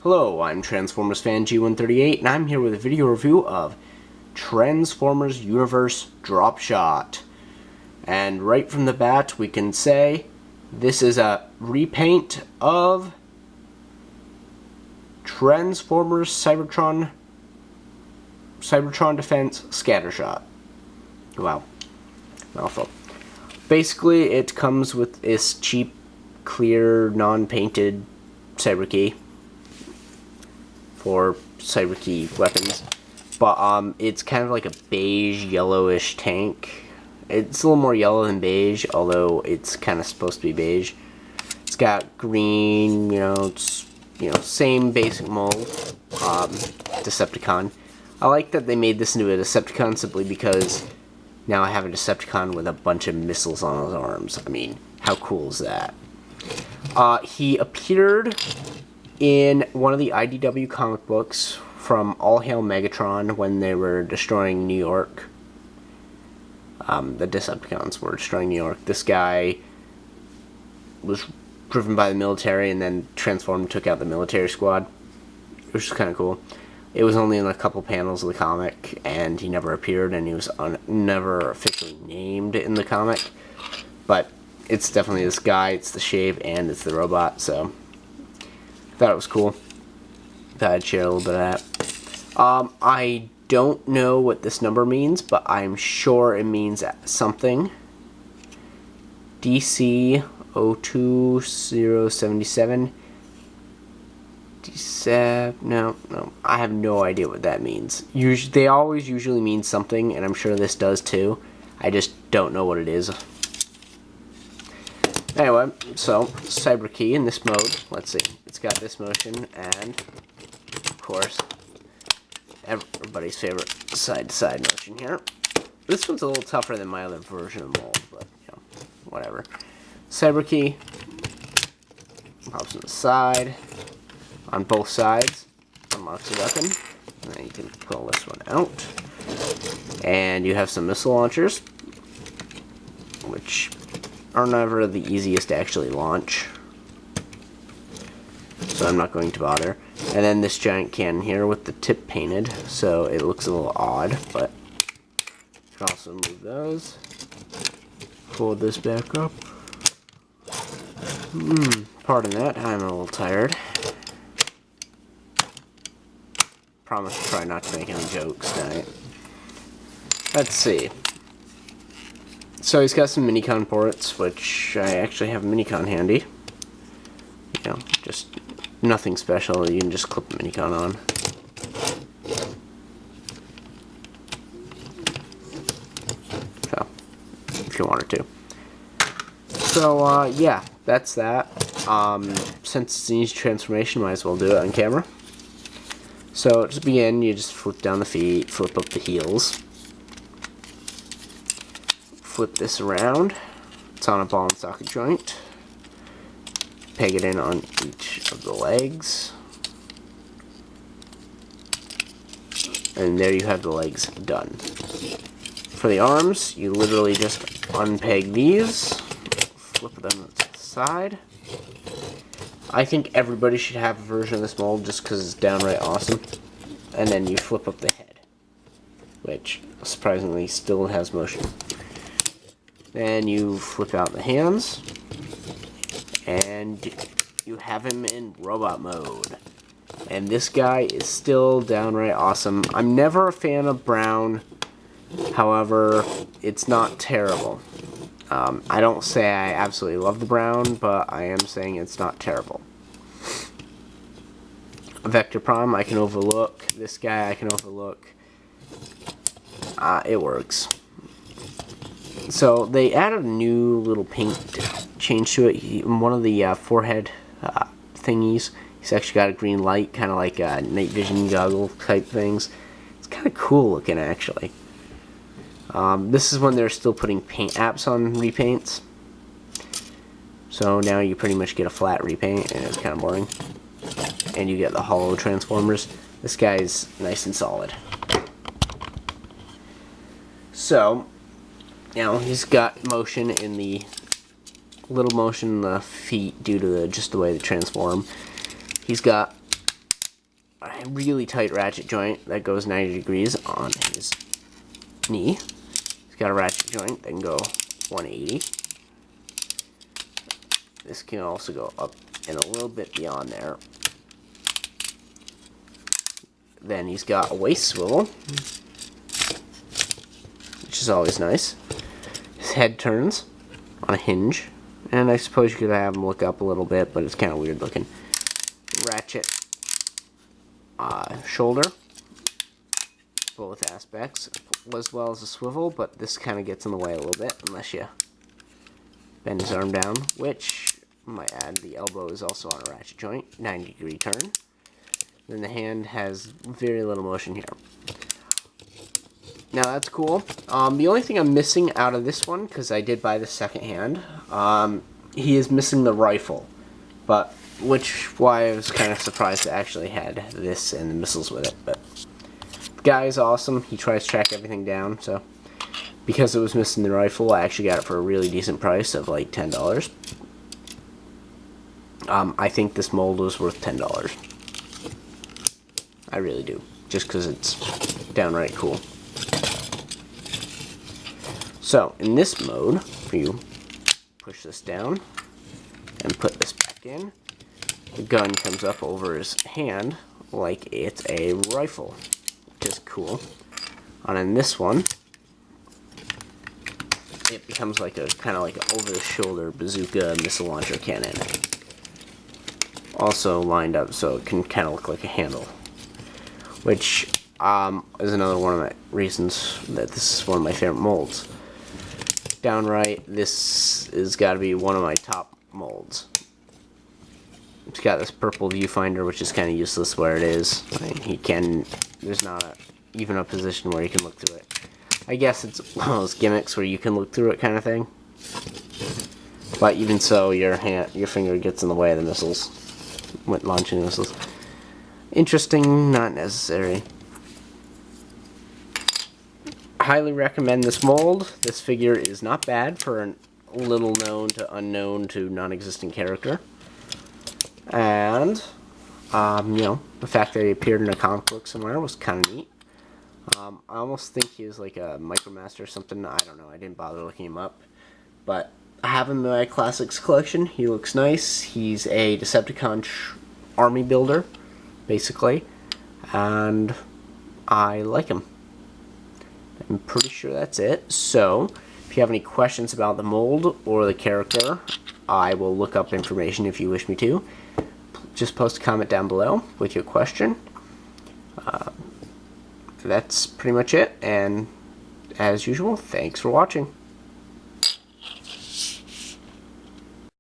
Hello, I'm Transformers fan G138, and I'm here with a video review of Transformers Universe Dropshot. And right from the bat, we can say this is a repaint of Transformers Cybertron Defense Scattershot. Wow, mouthful. Basically, it comes with this cheap, clear, non-painted Cyber Key for Cyber Key weapons, but it's kind of like a beige, yellowish tank. It's a little more yellow than beige, although it's kind of supposed to be beige. It's got green, same basic mold. Decepticon. I like that they made this into a Decepticon simply because now I have a Decepticon with a bunch of missiles on his arms. I mean, how cool is that? He appeared in one of the IDW comic books from All Hail Megatron when they were destroying New York. The Decepticons were destroying New York. This guy was driven by the military and then transformed and took out the military squad, which is kind of cool. It was only in a couple panels of the comic, and he never appeared, and he was never officially named in the comic. But it's definitely this guy, it's the shape, and it's the robot, so I thought it was cool. Thought I'd share a little bit of that. I don't know what this number means, but I'm sure it means something. DC 02077. No, I have no idea what that means. They always usually mean something, and I'm sure this does too. I just don't know what it is. Anyway, so Cyber Key in this mode. Let's see. It's got this motion, and of course, everybody's favorite side-to-side motion here. This one's a little tougher than my other version of mold, but whatever. Cyber Key pops on the side. On both sides, unlocks the weapon. And then you can pull this one out. And you have some missile launchers, which are never the easiest to actually launch. So I'm not going to bother. And then this giant cannon here with the tip painted, so it looks a little odd, but you can also move those. Fold this back up. Pardon that, I'm a little tired. Promise to try not to make any jokes tonight. Let's see. So he's got some Minicon ports, which I actually have a Minicon handy. Just nothing special. You can just clip the Minicon on. So, if you wanted to. So, yeah, that's that. Since it's an easy transformation, might as well do it on camera. So, to begin, you just flip down the feet, flip up the heels. Flip this around. It's on a ball and socket joint. Peg it in on each of the legs. And there you have the legs done. For the arms, you literally just unpeg these. Flip them to the side. I think everybody should have a version of this mold just because it's downright awesome. And then you flip up the head, which surprisingly still has motion. Then you flip out the hands, and you have him in robot mode. And this guy is still downright awesome. I'm never a fan of brown, however, it's not terrible. I don't say I absolutely love the brown, but I am saying it's not terrible. Vector Prime I can overlook. This guy I can overlook. It works. So they added a new little paint change to it. One of the forehead thingies, he's actually got a green light, kind of like night vision goggle type things. It's kind of cool looking actually. This is when they're still putting paint apps on repaints. So now you pretty much get a flat repaint, and it's kind of boring. And you get the hollow Transformers. This guy's nice and solid. So, he's got motion in the little motion in the feet due to just the way they transform. He's got a really tight ratchet joint that goes 90 degrees on his knee. He's got a ratchet joint that can go 180. This can also go up and a little bit beyond there. Then he's got a waist swivel, which is always nice. His head turns on a hinge, and I suppose you could have him look up a little bit, but it's kind of weird looking. Ratchet shoulder, both aspects, as well as a swivel, but this kind of gets in the way a little bit unless you bend his arm down, which I might add the elbow is also on a ratchet joint, 90-degree turn. Then the hand has very little motion here. Now that's cool. The only thing I'm missing out of this one, because I did buy this secondhand, he is missing the rifle, but why I was kind of surprised it actually had this and the missiles with it. But the guy is awesome. He tries to track everything down, so because it was missing the rifle, I actually got it for a really decent price of like $10. I think this mold was worth $10. I really do, just because it's downright cool. So, in this mode, you push this down and put this back in. The gun comes up over his hand like it's a rifle, which is cool. And in this one, it becomes like a kind of like an over-the-shoulder bazooka missile launcher cannon. Also lined up so it can kind of look like a handle, which is another one of my reasons that this is one of my favorite molds. Downright, this has got to be one of my top molds. It's got this purple viewfinder, which is kind of useless where it is. I mean, there's not even a position where you can look through it. I guess it's one of those gimmicks where you can look through it kind of thing. But even so, your finger gets in the way of the missiles when launching missiles. Interesting, not necessary. Highly recommend this mold. This figure is not bad for a little known to unknown to non-existent character. And, you know, the fact that he appeared in a comic book somewhere was kind of neat. I almost think he is like a Micromaster or something. I don't know. I didn't bother looking him up. But I have him in my Classics collection. He looks nice. He's a Decepticon army builder, basically. And I like him. I'm pretty sure that's it. So, if you have any questions about the mold or the character, I will look up information if you wish me to. Just post a comment down below with your question. That's pretty much it, and as usual, thanks for watching.